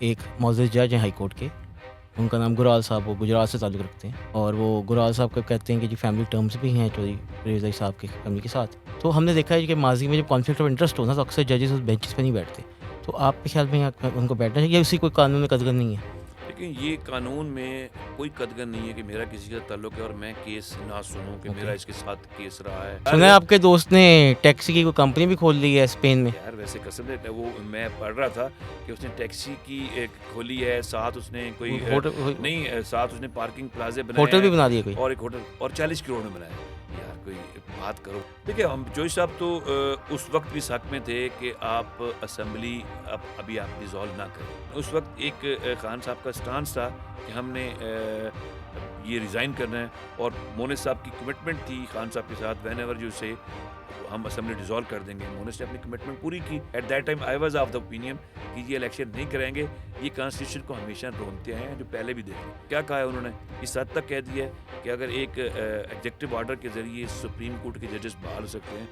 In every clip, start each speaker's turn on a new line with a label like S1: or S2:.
S1: एक मोअज़्ज़ज़ जज हैं हाई कोर्ट के, उनका नाम गुराल साहब, वो गुजरात से ताल्लुक़ रखते हैं और वो गुराल साहब को कहते हैं कि जी फैमिली टर्म्स भी हैं चौधरी परवेज़ अली साहब की फैमिली के साथ। तो हमने देखा है कि माज़ी में जब कॉन्फ्लिक्ट ऑफ इंटरेस्ट हो ना, तो अक्सर जजेस उस बेंचेस पे नहीं बैठते। तो आपके ख़्याल में उनको बैठना चाहिए या उसकी कोई कानून में कदर नहीं है?
S2: लेकिन ये कानून में कोई कदर नहीं है कि मेरा किसी का ताल्लुक है और मैं केस ना सुनूं कि
S1: ओके।
S2: मेरा इसके साथ केस रहा है।
S1: सुना है आपके दोस्त ने टैक्सी की कोई कंपनी भी खोल ली है स्पेन में।
S2: यार वैसे कसम है वो मैं पढ़ रहा था कि उसने टैक्सी की एक खोली है, साथ उसने कोई नहीं साथ उसने पार्किंग प्लाजे बनाए
S1: होटल भी
S2: हैं
S1: बना दिया कोई?
S2: और एक होटल और 40 करोड़ में बनाया है। यार कोई बात करो। देखिए हम जोशी साहब तो उस वक्त भी हक में थे कि आप असेंबली अभी आप डिसॉल्व ना करें। उस वक्त एक खान साहब का स्टांस था कि हमने ये रिज़ाइन करना है और मोनिस साहब की कमिटमेंट थी खान साहब के साथ व्हेन एवर यू से हम असेंबली डिसॉल्व कर देंगे। मोनिस ने अपनी कमिटमेंट पूरी की। At that time I was of the opinion कि ये इलेक्शन नहीं कराएँगे, ये कॉन्स्टिट्यूशन को हमेशा रोंते आए हैं, जो पहले भी देखे। क्या कहा है उन्होंने? इस हद तक कह दिया है कि अगर एक एग्ज़ेक्टिव ऑर्डर के ज़रिए सुप्रीम कोर्ट के जजेस बहाल हो सकते हैं,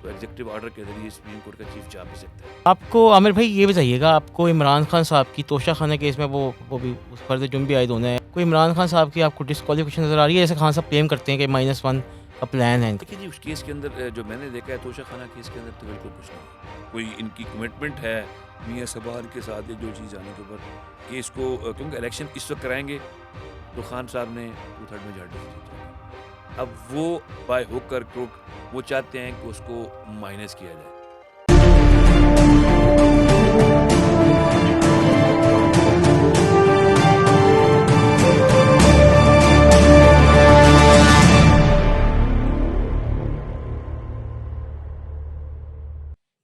S2: तो एग्ज़ेक्टिव ऑर्डर के ज़रिए सुप्रीम कोर्ट का चीफ जा भी सकता है।
S1: आपको आमिर भाई ये बताइएगा, आपको इमरान खान साहब की तोशाखाना केस में वो भी उस फर्द जुर्म भी आयद होना है। कोई इमरान खान साहब की आपको डिस्क्वालिफिकेशन नज़र आ रही है? जैसे खान साहब क्लेम करते हैं कि -1 का प्लान है इनका।
S2: देखिए जी, उस केस के अंदर जो मैंने देखा है तोशाखाना केस के अंदर तो बिल्कुल कुछ नहीं है। कोई इनकी कमिटमेंट है मियाँ सबार के साथ या जो चीज़ आने के ऊपर कि इसको क्योंकि इलेक्शन इस वक्त कराएँगे तो खान साहब ने 2/3 मेजॉरिटी से जीत जाना। अब वो बाय हुक और क्रुक वो चाहते हैं कि उसको माइनस किया जाए।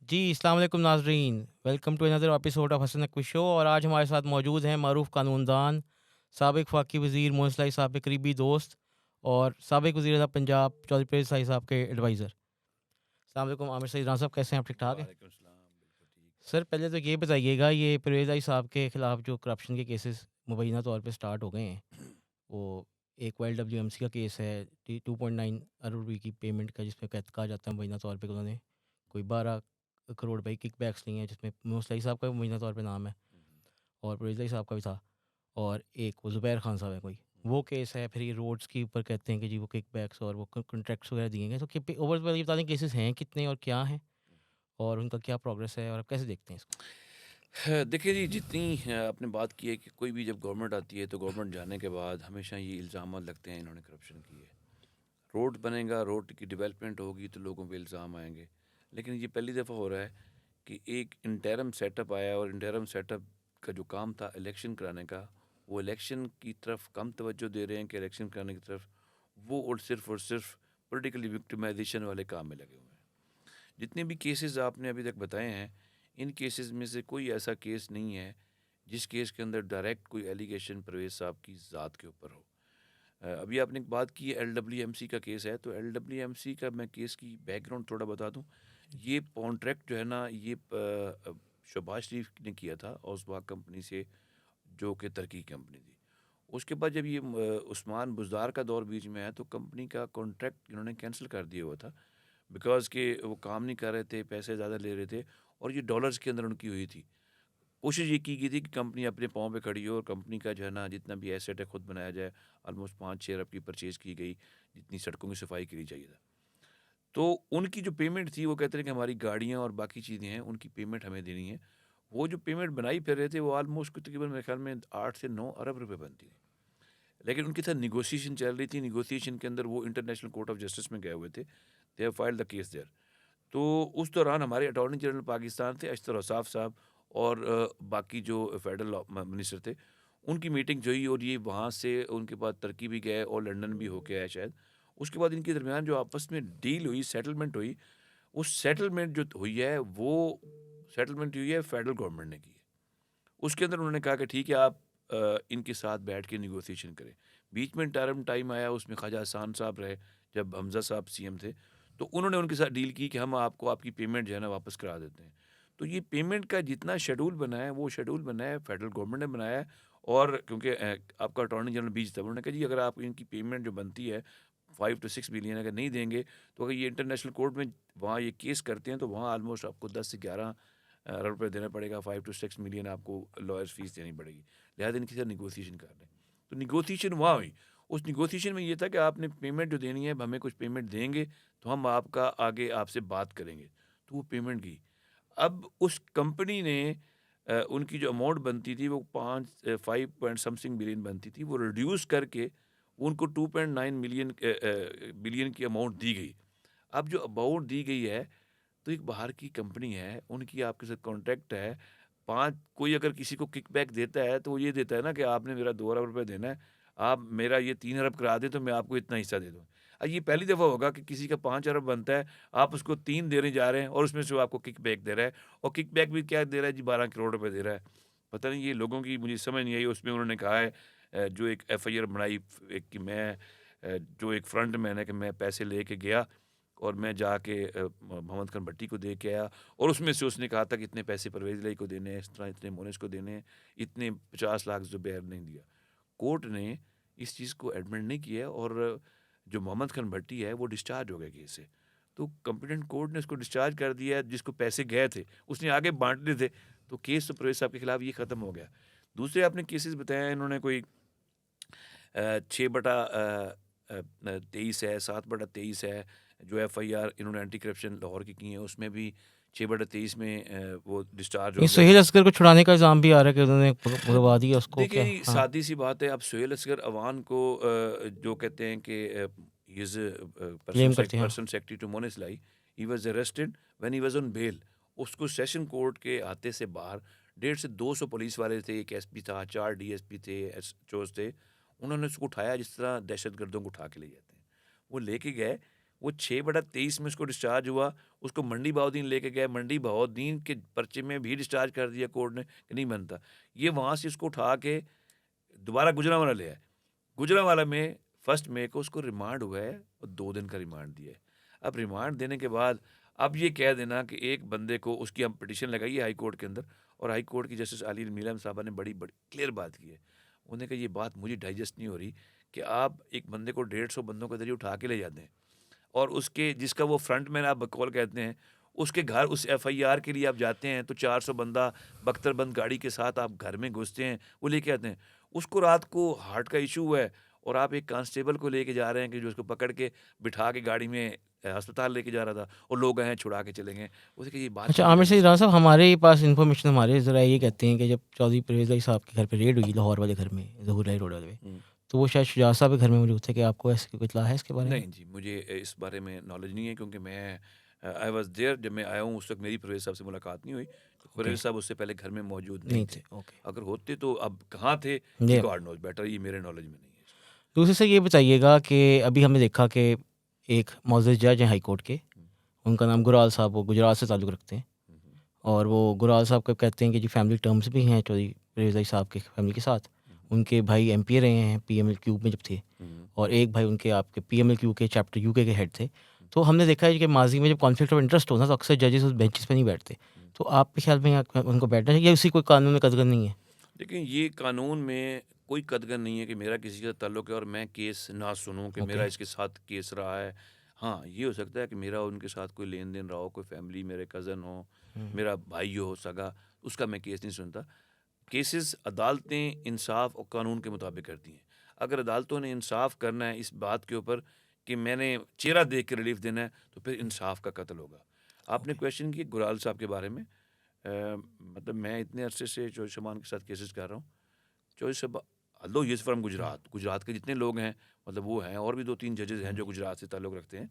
S1: जी, अस्सलाम वालेकुम नाज़रीन। Welcome to another episode of Hasan Naqvi show और आज हमारे साथ मौजूद हैं मारूफ़ कानूनदान, साबिक़ वफ़ाक़ी वज़ीर मोअज़्ज़ज़ इलाही साहब के करीबी दोस्त और साबिक़ वज़ीर आज़म पंजाब चौधरी परवेज़ इलाही साहब के एडवाइज़र। अस्सलाम वालेकुम आमिर सईद राना साहब, कैसे हैं आप? ठीक-ठाक हैं?
S2: वालेकुम सलाम, बिल्कुल ठीक।
S1: सर पहले तो ये बताइएगा, ये परवेज़ इलाही साहब के खिलाफ़ जो करप्शन के केसेस मुबैना तौर पे स्टार्ट हो गए हैं, वो एक YWMC का केस है, टी 2.9 अरब रुपए की पेमेंट का, जिसमें कहा जाता है मुबैना तौर पे कि उन्होंने कोई 12 करोड़ रुपए किकबैक्स लिए हैं, जिसमें मुस्लिम साहब का भी मुबैना तौर पे नाम है और परवेज़ साहब का भी था और एक वो ज़ुबैर खान साहब है कोई, वो केस है। फिर ये रोड्स के ऊपर कहते हैं कि जी वो किकबैक्स और वो कॉन्ट्रैक्ट्स वगैरह दिए गए। तो ओवरऑल ये बता दें केसेस हैं कितने और क्या हैं और उनका क्या प्रोग्रेस है और आप कैसे देखते हैं इसको?
S2: देखिए जी, जितनी आपने बात की है कि कोई भी जब गवर्नमेंट आती है तो गवर्नमेंट जाने के बाद हमेशा ये इल्ज़ाम लगते हैं इन्होंने करप्शन की है। रोड बनेगा, रोड की डेवलपमेंट होगी तो लोगों पे इल्ज़ाम आएँगे। लेकिन ये पहली दफ़ा हो रहा है कि एक इंटरिम सेटअप आया और इंटरिम सेटअप का जो काम था इलेक्शन कराने का, वो इलेक्शन की तरफ कम तवज्जो दे रहे हैं कि इलेक्शन कराने की तरफ, वो और सिर्फ़ पॉलिटिकली विक्टिमाइज़ेशन वाले काम में लगे हुए हैं। जितने भी केसेस आपने अभी तक बताए हैं, इन केसेस में से कोई ऐसा केस नहीं है, जिस केस के अंदर डायरेक्ट कोई एलिगेशन परवेज़ साहब की ज़ात के ऊपर हो। अभी आपने एक बात की है एलडब्ल्यूएमसी का केस है, तो एलडब्ल्यूएमसी का मैं केस की बैकग्राउंड थोड़ा बता दूँ। ये कॉन्ट्रैक्ट जो है ना ये शहबाज शरीफ ने किया था औसबाग कंपनी से, जो कि तरक्की कंपनी थी। उसके बाद जब ये उस्मान बुज़दार का दौर बीच में आया तो कंपनी का कॉन्ट्रैक्ट इन्होंने कैंसिल कर दिया हुआ था, बिकॉज़ के वो काम नहीं कर रहे थे, पैसे ज़्यादा ले रहे थे और ये डॉलर्स के अंदर उनकी हुई थी। कोशिश ये की गई थी कि कंपनी अपने पाँव पे खड़ी हो और कंपनी का जो है ना जितना भी एसेट है खुद बनाया जाए। ऑलमोस्ट 5-6 अरब की परचेज़ की गई, जितनी सड़कों की सफाई के लिए चाहिए था। तो उनकी जो पेमेंट थी वो कहते हैं कि हमारी गाड़ियाँ और बाकी चीज़ें हैं, उनकी पेमेंट हमें देनी है। वो जो पेमेंट बनाई फिर रहे थे वो ऑलमोस्ट तकरीबन मेरे ख्याल में 8 से 9 अरब रुपए बनती थी। लेकिन उनके साथ नेगोशिएशन चल रही थी, नेगोशिएशन के अंदर वो इंटरनेशनल कोर्ट ऑफ जस्टिस में गए हुए थे। They have filed the case there. तो उस दौरान हमारे अटॉर्नी जनरल पाकिस्तान थे अशतर औसाफ साहब और बाकी जो फेडरल मिनिस्टर थे, उनकी मीटिंग जो हुई और ये वहाँ से उनके बाद तुर्की भी गए और लंदन भी होके आए शायद। उसके बाद इनके दरमियान जो आपस में डील हुई, सेटलमेंट हुई, उस सेटलमेंट जो हुई है वो सेटलमेंट हुई है फेडरल गवर्नमेंट ने की है। उसके अंदर उन्होंने कहा कि ठीक है आप इनके साथ बैठ के नेगोशिएशन करें। बीच में इंटरिम टाइम आया, उसमें ख्वाजा हसन साहब रहे, जब हमज़ा साहब सीएम थे, तो उन्होंने उनके साथ डील की कि हम आपको आपकी पेमेंट जो है ना वापस करा देते हैं। तो ये पेमेंट का जितना शेड्यूल बना है वो शेड्यूल बना है फेडरल गवर्नमेंट ने बनाया है और क्योंकि आपका अटॉर्नी जनरल बीच था, उन्होंने कहा जी अगर आप इनकी पेमेंट जो बनती है 5 टू 6 बिलियन अगर नहीं देंगे तो अगर ये इंटरनेशनल कोर्ट में वहाँ ये केस करते हैं तो वहाँ ऑलमोस्ट आपको 10 से 11 अरब रुपये देना पड़ेगा, 5 to 6 मिलियन आपको लॉयर्स फीस देनी पड़ेगी, लिहाजा इनके साथ निगोसिएशन कर रहे हैं। तो निगोसिएशन वहाँ हुई, उस निगोसिएशन में ये था कि आपने पेमेंट जो देनी है, हमें कुछ पेमेंट देंगे तो हम आपका आगे आपसे बात करेंगे, तो वो पेमेंट की। अब उस कंपनी ने उनकी जो अमाउंट बनती थी वो 5 पॉइंट समथिंग बिलियन बनती थी, वो रिड्यूस करके उनको 2.9 मिलियन बिलियन की अमाउंट दी गई। अब जो अमाउंट दी गई है, तो एक बाहर की कंपनी है, उनकी आपके साथ कॉन्ट्रैक्ट है, 5 कोई अगर किसी को किकबैक देता है तो वो ये देता है ना कि आपने मेरा 2 अरब रुपए देना है, आप मेरा ये 3 अरब करा दें तो मैं आपको इतना हिस्सा दे दूँ। ये पहली दफ़ा होगा कि किसी का 5 अरब बनता है, आप उसको 3 देने जा रहे हैं और उसमें से वो आपको किकबैक दे रहा है, और किकबैक भी क्या दे रहा है जी, 12 करोड़ रुपए दे रहा है। पता नहीं ये लोगों की मुझे समझ नहीं आई। उसमें उन्होंने कहा है जो एक एफआईआर बनाई कि मैं जो एक फ्रंट मैन है कि मैं पैसे लेके गया और मैं जाके मोहम्मद खान भट्टी को दे के आया, और उसमें से उसने कहा था कि इतने पैसे परवेज़ इलाही को देने हैं, इस तरह इतने मोनिस को देने हैं, इतने 50 लाख ज़ुबैर ने दिया। कोर्ट ने इस चीज़ को एडमिट नहीं किया और जो मोहम्मद खान भट्टी है वो डिस्चार्ज हो गया केस से। तो कॉम्पिटेंट कोर्ट ने उसको डिस्चार्ज कर दिया, जिसको पैसे गए थे उसने आगे बांटने थे, तो केस तो परवेज़ साहब के खिलाफ ये ख़त्म हो गया। दूसरे आपने केसेस बताए, इन्होंने कोई 6/23 है, 7/23 है, जो एफआईआर इन्होंने एंटी करप्शन लाहौर की है, उसमें भी 6/23 में वो डिस्चार्ज हो
S1: ये
S2: गए।
S1: सुहेल असगर को छुड़ाने का इल्ज़ाम भी आ रहा है कि उन्होंने भगवा दिया उसको,
S2: देखिए
S1: क्या?
S2: जी,
S1: हाँ,
S2: सादी सी बात है, अब सुहेल असगर अवान को जो कहते हैं कि ही इज़
S1: क्लेम करते हैं। हाँ।
S2: पर्सन सेक्रेटरी टू मोनिसलाई, he was arrested when he was on bail. उसको सेशन कोर्ट के आते से बाहर 150 से 200 पुलिस वाले थे, एक एसपी था, 4 डीएसपी थे, एसएचओज थे। उन्होंने उसको उठाया जिस तरह दहशतगर्दों को उठा के ले जाते हैं। वो लेके गए, वो 6/23 में उसको डिस्चार्ज हुआ, उसको मंडी बहाउद्दीन लेके गए, मंडी बहाउद्दीन के पर्चे में भी डिस्चार्ज कर दिया कोर्ट ने कि नहीं बनता। ये वहाँ से उसको उठा के दोबारा गुजरांवाला ले आए। गुजरांवाला में 1 मई को उसको रिमांड हुआ है और 2 दिन का रिमांड दिया है। अब रिमांड देने के बाद अब ये कह देना कि एक बंदे को, उसकी हम पिटीशन लगाई है हाई कोर्ट के अंदर, और हाई कोर्ट की जस्टिस आली मीलम साहबा ने बड़ी बड़ी क्लियर बात की है। उन्होंने कहा ये बात मुझे डाइजेस्ट नहीं हो रही कि आप एक बंदे को 150 बंदों के ज़रिए उठा के ले जाते हैं, और उसके जिसका वो फ्रंटमैन आप बकौल कहते हैं, उसके घर उस एफआईआर के लिए आप जाते हैं तो 400 बंदा बख्तरबंद गाड़ी के साथ आप घर में घुसते हैं, वो लेके आते हैं। उसको रात को हार्ट का इशू हुआ है और आप एक कांस्टेबल को लेके जा रहे हैं कि जो उसको पकड़ के बिठा के गाड़ी में अस्पताल लेके जा रहा था, और लोग आए हैं छुड़ा के चले गए। उसे कहा ये बात
S1: अच्छा,
S2: मुझे
S1: आमिर सईद
S2: डाइजेस्ट
S1: राना
S2: नहीं।
S1: साहब, हमारे पास इन्फॉर्मेशन हमारे ज़रा ये कहते हैं कि जब चौधरी परवेज़ इलाही साहब के घर पे रेड हुई लाहौर वाले घर में, ज़हूर लाही रोड वाले में,
S2: हुँ।
S1: तो वो शायद शुजात साहब के घर में मौजूद थे। क्या आपको ऐसी कोई इत्तला है इसके बारे में?
S2: नहीं जी, मुझे इस बारे में नॉलेज नहीं है, क्योंकि मैं आई वाज़ देयर, जब मैं आया हूँ उस वक़्त मेरी परवेज़ साहब से मुलाकात नहीं हुई।
S1: ओके,
S2: परवेज़ साहब उससे पहले घर में मौजूद नहीं
S1: नहीं
S2: थे।
S1: थे, ओके।
S2: अगर होते तो अब कहाँ थे, ये
S1: जी।
S2: गॉड नोज़ बेटर, ये मेरे नॉलेज में नहीं है।
S1: दूसरे से ये बताइएगा कि अभी हमने देखा कि एक मोअज़्ज़ज़ जज हैं हाई कोर्ट के,
S2: हुँ,
S1: उनका नाम गुराल साहब, वो गुजरात से ताल्लुक़ रखते हैं,
S2: हुँ, हुँ,
S1: और वो गुराल साहब को कहते हैं कि जी फैमिली टर्म्स भी हैं चौधरी परवेज़ इलाही साहब की फैमिली के साथ।
S2: हुँ,
S1: उनके भाई एमपीए रहे हैं पीएमएलक्यू में जब थे,
S2: हुँ,
S1: और एक भाई उनके आपके पीएमएलक्यू के चैप्टर यूके के हेड थे। तो हमने देखा है कि माज़ी में जब कॉन्फ्लिक्ट ऑफ इंटरेस्ट हो ना, तो अक्सर जजेस उस बेंचेस पे नहीं बैठते।
S2: हुँ।
S1: तो आपके ख्याल में उनको बैठना चाहिए या उसी कोई कानून में कदर नहीं है?
S2: देखिए, ये कानून में कोई कदगन नहीं है कि मेरा किसी का ताल्लुक है और मैं केस ना सुनूं कि
S1: ओके।
S2: मेरा इसके साथ केस रहा है। हाँ, ये हो सकता है कि मेरा उनके साथ कोई लेन देन रहा हो, कोई फैमिली, मेरे कज़न हो,
S1: हुँ,
S2: मेरा भाई हो सगा, उसका मैं केस नहीं सुनता। केसेस अदालतें इंसाफ और कानून के मुताबिक करती हैं। अगर अदालतों ने इंसाफ करना है इस बात के ऊपर कि मैंने चेहरा देख के रिलीफ देना है, तो फिर इंसाफ का कत्ल होगा। आपने
S1: ओके।
S2: क्वेश्चन की गुराल साहब के बारे में, मतलब मैं इतने अरसे से चौधरी शमान के साथ केसेस कर रहा हूँ। चौधरी साहब अल्दो ही इज़ फ्रॉम
S1: हुँ,
S2: गुजरात, गुजरात के जितने लोग हैं, मतलब वो हैं, और भी 2-3 जजेस हैं
S1: हुँ।
S2: जो गुजरात से ताल्लुक़ रखते हैं।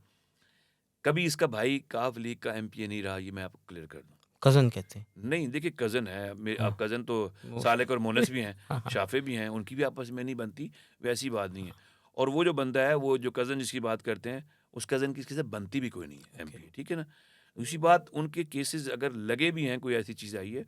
S2: कभी इसका भाई काफ लीग का एमपीए नहीं रहा, ये मैं आपको क्लियर कर दूँ।
S1: कज़न कहते हैं।
S2: नहीं, देखिए कज़न है,
S1: हाँ,
S2: अब कज़न तो
S1: वो
S2: सालेक और मोनस भी हैं,
S1: हाँ, हाँ,
S2: शाफ़े भी हैं, उनकी भी आपस में नहीं बनती, वैसी बात नहीं है। और वो जो बंदा है, वो जो कज़न जिसकी बात करते हैं, उस कज़न की इसके साथ बनती भी कोई नहीं है
S1: ओके।
S2: एमपीए, ठीक है ना? दूसरी बात, उनके केसेस अगर लगे भी हैं, कोई ऐसी चीज़ आई है,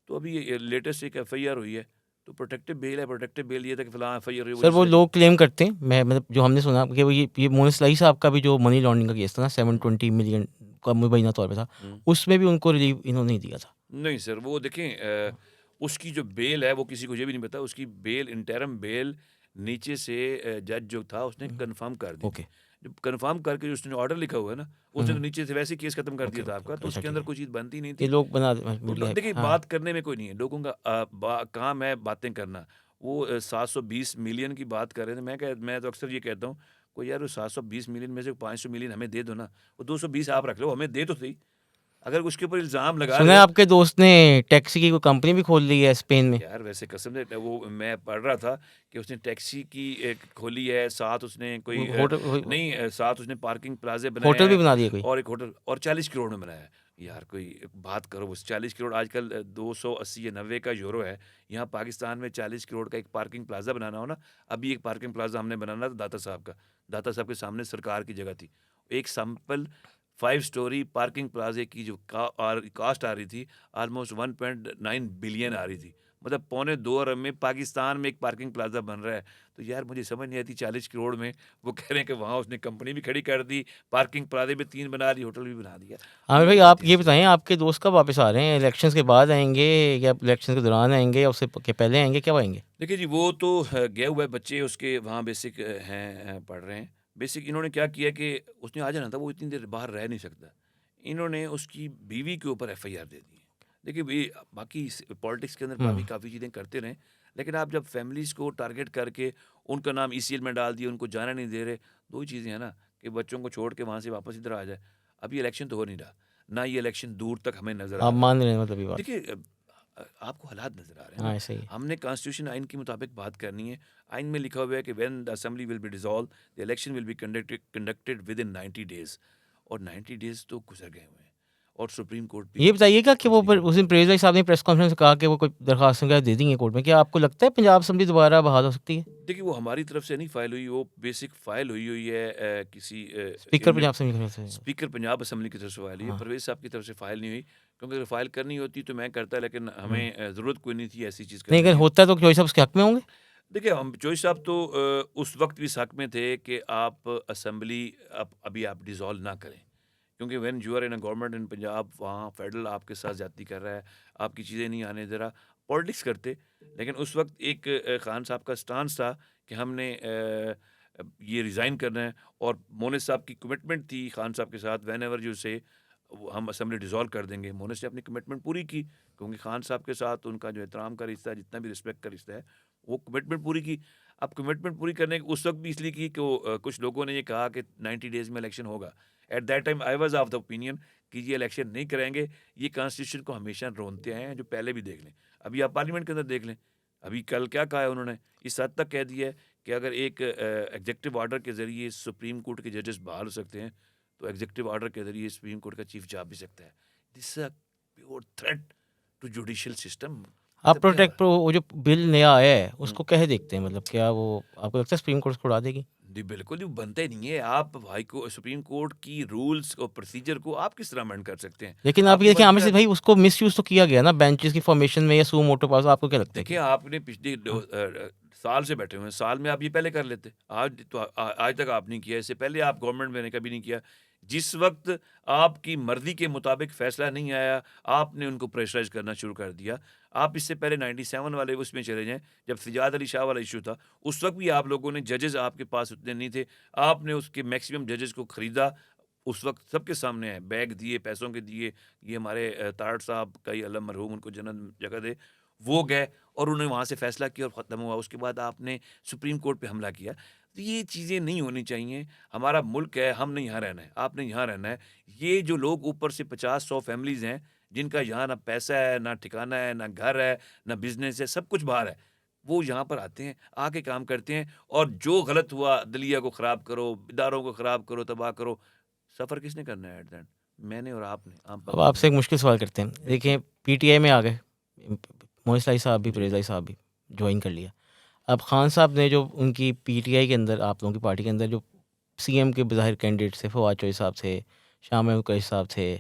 S2: तो अभी ये लेटेस्ट एक एफआईआर हुई है, तो प्रोटेक्टिव बेल है। प्रोटेक्टिव बेल ये था कि फ़लाँ एफआईआर हुई, वो
S1: सर, वो
S2: जिसने
S1: लोग क्लेम करते हैं, मैं मतलब जो हमने सुना कि वो ये मोनिस इलाही साहब का भी जो मनी लॉन्ड्रिंग का केस था ना,
S2: हुँ,
S1: 720 मिलियन का मुबैना तौर पे था,
S2: हुँ।
S1: उसमें भी उनको रिलीव इन्होंने नहीं दिया था।
S2: नहीं सर, वो देखें, उसकी जो बेल है वो किसी को ये भी नहीं पता, उसकी बेल इंटरिम बेल नीचे से जज जो था उसने
S1: हुँ,
S2: कंफर्म कर दी थी।
S1: ओके।
S2: जब कन्फर्म करके जो उसने ऑर्डर लिखा हुआ है ना, उसने तो
S1: हम्म,
S2: नीचे से वैसे ही केस खत्म कर
S1: ओके
S2: दिया था
S1: ओके
S2: आपका,
S1: ओके,
S2: तो
S1: अच्छा
S2: उसके
S1: ठीक
S2: अंदर
S1: है।
S2: कोई चीज़ बनती नहीं
S1: ये
S2: थी।
S1: लोग बना
S2: तो
S1: मीडिया है,
S2: देखिए,
S1: हाँ।
S2: बात करने में कोई नहीं है लोगों का, काम है बातें करना। वो 720 मिलियन की बात कर रहे थे, मैं तो अक्सर ये कहता हूँ, कोई यार वो 720 मिलियन में से 500 मिलियन हमें दे दो ना, वो 220 आप रख लो, हमें दे तो सही। अगर उसके ऊपर इल्ज़ाम लगा
S1: सुना
S2: रहे
S1: है
S2: हो,
S1: आपके दोस्त ने टैक्सी की कोई कंपनी भी खोल ली है स्पेन में।
S2: यार वैसे कसम से वो मैं पढ़ रहा था कि उसने टैक्सी की एक खोली है, साथ उसने कोई नहीं, साथ उसने पार्किंग प्लाजे बनाए
S1: होटल भी
S2: हैं,
S1: बना दिए कोई।
S2: और एक होटल, और 40 करोड़ में बनाया है। यार कोई बात करो, उस 40 करोड़ आजकल 280 या 90 का यूरो है। यहाँ पाकिस्तान में 40 करोड़ का एक पार्किंग प्लाजा बनाना हो ना, अभी एक पार्किंग प्लाजा हमने बनाना था दाता साहब का, दाता साहब के सामने सरकार की जगह थी, एक सिंपल 5 स्टोरी पार्किंग प्लाजे की जो कास्ट आ रही थी, ऑलमोस्ट 1.9 बिलियन आ रही थी। मतलब पौने 2 अरब में पाकिस्तान में एक पार्किंग प्लाजा बन रहा है। तो यार मुझे समझ नहीं आती, 40 करोड़ में वो कह रहे हैं कि वहाँ उसने कंपनी भी खड़ी कर दी, पार्किंग प्लाजे भी 3 बना ली, होटल भी बना दिया।
S1: आमिर
S2: ये
S1: भाई, आप
S2: बातें
S1: ये
S2: ऐसी हैं।
S1: बताएं, आपके दोस्त कब वापस आ रहे हैं? इलेक्शंस के बाद आएंगे या इलेक्शन के दौरान आएंगे या उससे के पहले आएंगे, कब आएंगे?
S2: देखिए जी, वो तो गए हुए बच्चे उसके वहाँ बेसिक हैं, पढ़ रहे हैं। बेसिक इन्होंने क्या किया कि उसने आ जाना था, वो इतनी देर बाहर रह नहीं सकता। इन्होंने उसकी बीवी के ऊपर एफआईआर दे दी है। देखिए बाकी पॉलिटिक्स के अंदर
S1: हम्म।
S2: काफ़ी चीज़ें करते रहें, लेकिन आप जब फैमिलीज़ को टारगेट करके उनका नाम ईसीएल में डाल दिया, उनको जाना नहीं दे रहे, दो ही चीज़ें हैं ना, कि बच्चों को छोड़ के वहाँ से वापस इधर आ जाए। अभी इलेक्शन तो हो नहीं रहा, ना ये इलेक्शन दूर तक हमें नज़र आ
S1: आप
S2: रहा है।
S1: मान रहे हैं मतलब ये बात?
S2: देखिए, आपको हालात नज़र आ रहे हैं ना।
S1: हाँ, ऐसे ही है।
S2: हमने कॉन्स्टिट्यूशन आइन के मुताबिक बात करनी है। आइन में लिखा हुआ है कि when the assembly will be dissolve, the election will be conducted with in 90 days, और 90 डेज़ तो गुजर गए हुए हैं, और सुप्रीम कोर्ट भी
S1: ये बताइएगा कि
S2: कुछ
S1: वो
S2: नहीं
S1: पर
S2: कर
S1: उस
S2: रही।
S1: दिन परेश भाई साहब ने प्रेस कॉन्फ्रेंस में कहा कि वो कोई दरखास्त वगैरह दे देंगे कोर्ट में। क्या आपको लगता है पंजाब असेंबली दोबारा बहाल हो सकती है?
S2: देखिए, वो हमारी तरफ से नहीं फाइल हुई, वो बेसिक फाइल हुई हुई है किसी
S1: स्पीकर पंजाब असेंबली की तरफ से।
S2: स्पीकर पंजाब असम्बली की तरफ से फाइल हुई है,
S1: हाँ।
S2: परवेज साहब की तरफ से फाइल नहीं हुई, क्योंकि अगर फाइल करनी होती तो मैं करता, लेकिन
S1: हम्म।
S2: हमें ज़रूरत कोई नहीं थी ऐसी चीज़
S1: नहीं,
S2: करने
S1: अगर
S2: की।
S1: होता तो चॉइस साहब उसके हक में होंगे।
S2: देखिए, हम जोशी साहब तो उस वक्त भी इस हक में थे कि आप असेंबली अभी आप डिसॉल्व ना करें, क्योंकि when you are in a government in Punjab, वहाँ फेडरल आपके साथ ज़्यादती कर रहा है, आपकी चीज़ें नहीं आने दे रहा, पॉलिटिक्स करते। लेकिन उस वक्त एक खान साहब का स्टांस था कि हमने ये रिज़ाइन करना है, और मोनिस साहब की कमिटमेंट थी खान साहब के साथ, व्हेन एवर यू से हम असेंबली डिसॉल्व कर देंगे। मोनिस ने अपनी कमिटमेंट पूरी की, क्योंकि खान साहब के साथ उनका जो एहतराम का रिश्ता है, जितना भी रिस्पेक्ट का रिश्ता है, वो कमिटमेंट पूरी की। अब कमिटमेंट पूरी करने उस वक्त भी इसलिए की कि कुछ लोगों ने ये कहा कि 90 डेज़ में इलेक्शन होगा। At that time I was of the opinion कि ये इलेक्शन नहीं कराएंगे, ये कॉन्स्टिट्यूशन को हमेशा रोनते आए हैं, जो पहले भी देख लें। अभी आप पार्लियामेंट के अंदर देख लें, अभी कल क्या कहा है उन्होंने, इस हद तक कह दिया है कि अगर एक एग्जेक्टिव ऑर्डर के ज़रिए सुप्रीम कोर्ट के जजेस बहाल हो सकते हैं, तो एग्जेक्टिव ऑर्डर के ज़रिए सुप्रीम कोर्ट का चीफ जा भी सकता है। This is a pure threat to judicial system.
S1: आप
S2: मतलब क्या हुआ?
S1: वो जो बिल नया आया है
S2: हुँ।
S1: उसको कैसे देखते हैं? मतलब क्या वो आपको लगता है सुप्रीम कोर्ट उसको उड़ा देगी?
S2: जी, बिल्कुल ही बनता ही नहीं है। आप सुप्रीम कोर्ट की रूल्स और प्रोसीजर को आप किस तरह अमेंड कर सकते हैं?
S1: लेकिन आप ये
S2: आपकी
S1: देखिए
S2: मर्ज़ी
S1: आमिर
S2: का।
S1: से भाई, उसको मिसयूज़ तो किया गया ना बेंचेस की फॉर्मेशन में या सुमो मोटो पास। आपको क्या लगता है
S2: देखिए,
S1: कि
S2: आपने पिछले
S1: हाँ,
S2: साल से बैठे हुए हैं, साल में आप ये पहले कर लेते। आज तो आज तक आप नहीं किया, इससे पहले आप गवर्नमेंट में कभी नहीं किया। जिस वक़्त आपकी मर्ज़ी के मुताबिक फ़ैसला नहीं आया, आपने उनको प्रेशराइज़ करना शुरू कर दिया। आप इससे पहले 97 वाले उसमें चले जाएँ, जब सिजाद अली शाह वाला इश्यू था, उस वक़्त भी आप लोगों ने जजेस आपके पास उतने नहीं थे। आपने उसके मैक्सिमम जजेस को खरीदा, उस वक़्त सबके सामने है, बैग दिए, पैसों के दिए। ये हमारे तारड़ साहब का ही अल्लाह मरहूम, उनको जन्नत जगह दे, वो गए और उन्होंने वहाँ से फ़ैसला किया और ख़त्म हुआ। उसके बाद आपने सुप्रीम कोर्ट पे हमला किया। तो ये चीज़ें नहीं होनी चाहिए। हमारा मुल्क है, हमने यहाँ रहना है, आपने यहाँ रहना है। ये जो लोग ऊपर से 50-100 फैमिलीज़ हैं, जिनका यहाँ ना पैसा है, ना ठिकाना है, ना घर है, ना बिज़नेस है, सब कुछ बाहर है। वो यहाँ पर आते हैं, आके काम करते हैं, और जो गलत हुआ दलिया को ख़राब करो, इदारों को ख़राब करो, तबाह करो। सफ़र किसने करना है एट द एंड? मैंने और आपने, आम
S1: अब
S2: पब्लिक ने।
S1: आपसे एक मुश्किल सवाल करते हैं। देखिए, पीटीआई में आ गए, मोइस लाई साहब भी,
S2: जी।
S1: परेश भाई साहब भी जॉइन कर लिया। अब खान साहब ने जो उनकी पीटीआई के अंदर, आप लोगों की पार्टी के अंदर जो सीएम के बज़ाहिर कैंडिडेट थे, फवाद चौधरी साहब थे, शाह महमूद कुरैशी साहब थे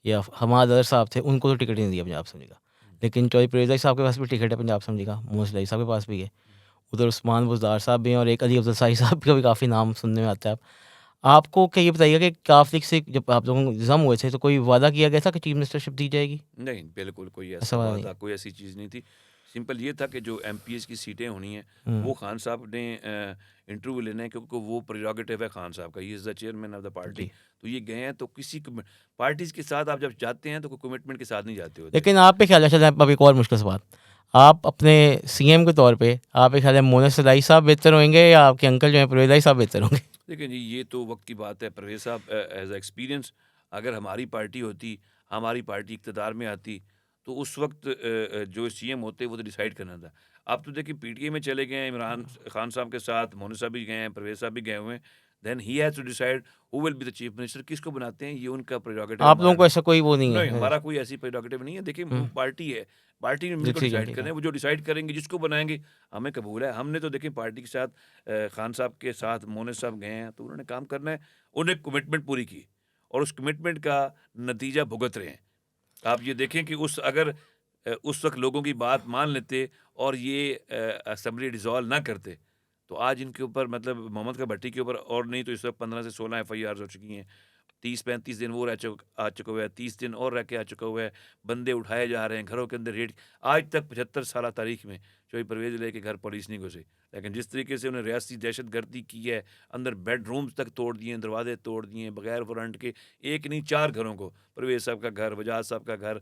S1: या हमाद अज़हर साहब थे, उनको तो टिकट ही नहीं दिया पंजाब असेंबली का।
S2: हुँ,
S1: लेकिन चौधरी परेश भाई साहब के पास भी टिकट है पंजाब असेंबली का, मोइस लाई साहब के पास भी है।
S2: हुँ।
S1: उधर उस्मान बुज़दार साहब भी हैं और एक अली अफ़ज़ल शाही साहब का भी काफ़ी नाम सुनने में आता है। आपको क्या ये बताइएगा कि काफ लीग से जब आप लोगों को जम हुए थे, तो कोई वादा किया गया था कि चीफ मिनिस्टरशिप दी जाएगी?
S2: नहीं, बिल्कुल कोई
S1: ऐसा
S2: ऐसा
S1: वादा नहीं
S2: वादा,
S1: है।
S2: कोई ऐसी चीज़ नहीं थी। सिंपल ये था कि जो एमपीएस की सीटें होनी हैं
S1: हुँ,
S2: वो खान साहब ने इंटरव्यू लेना है, क्योंकि वो प्रेरोगेटिव है खान साहब का, he is the chairman of the party.
S1: जी।
S2: तो ये गए हैं, तो किसी पार्टीज़ के साथ आप जब जाते हैं तो कोई कमिटमेंट के साथ नहीं जाते होते।
S1: लेकिन आप पे ख्याल है, चलें अब एक और मुश्किल सवाल, आप अपने सीएम के तौर पे आप पे ख्याल है मोहम्मद सदाई साहब बेहतर होंगे या आपके अंकल जो हैं परवेज़ भाई साहब बेहतर होंगे?
S2: देखिए जी, ये तो वक्त की बात है। परवेज़ साहब एज़ एक्सपीरियंस, अगर हमारी पार्टी होती, हमारी पार्टी इक़्तिदार में आती, तो उस वक्त जो सीएम होते वो तो डिसाइड करना था। अब तो देखिए पीटीआई में चले गए हैं, इमरान खान साहब के साथ मोहन साहब भी गए हैं, परवेज़ साहब भी गए हुए हैं। Then he has to decide who will be the chief minister. किसको बनाते हैं ये उनका प्रेरोगेटिव,
S1: आप
S2: हमारा
S1: लोगों को
S2: नहीं।
S1: ऐसा कोई वो नहीं
S2: नहीं,
S1: है?
S2: हमारा कोई ऐसी प्रेरोगेटिव नहीं है। देखिए वो
S1: हुँ,
S2: पार्टी है, पार्टी ने मिलकर
S1: डिसीजन
S2: डिसाइड
S1: ठीक
S2: करना
S1: है।
S2: है, वो जो डिसाइड करेंगे जिसको बनाएँगे हमें कबूल है। हमने तो देखिए पार्टी के साथ खान साहब के साथ मोहन साहब गए हैं, तो उन्होंने काम करना है, उन्हें कमिटमेंट पूरी की और उस कमिटमेंट का नतीजा भुगत रहे हैं। आप ये देखें कि उस वक़्त लोगों की बात मान लेते और ये असेंबली डिसॉल्व ना करते, तो आज इनके ऊपर मतलब मोहम्मद का भट्टी के ऊपर और नहीं तो इस वक़्त 15 से 16 एफआईआर हो चुकी हैं। 30-35 दिन वो आ चुका हुआ है, 30 दिन और रह के आ चुका हुआ है। बंदे उठाए जा रहे हैं, घरों के अंदर रेड। आज तक 75 साला तारीख में शोएब परवेज़ लेके घर पुलिस नहीं घुसी। लेकिन जिस तरीके से उन्हें रियासती दहशतगर्दी की है, अंदर बेडरूम्स तक तोड़ दिए हैं, दरवाजे तोड़ दिए हैं, बगैर वारंट के 1 नहीं 4 घरों को, परवेज़ साहब का घर, वजाद साहब का घर,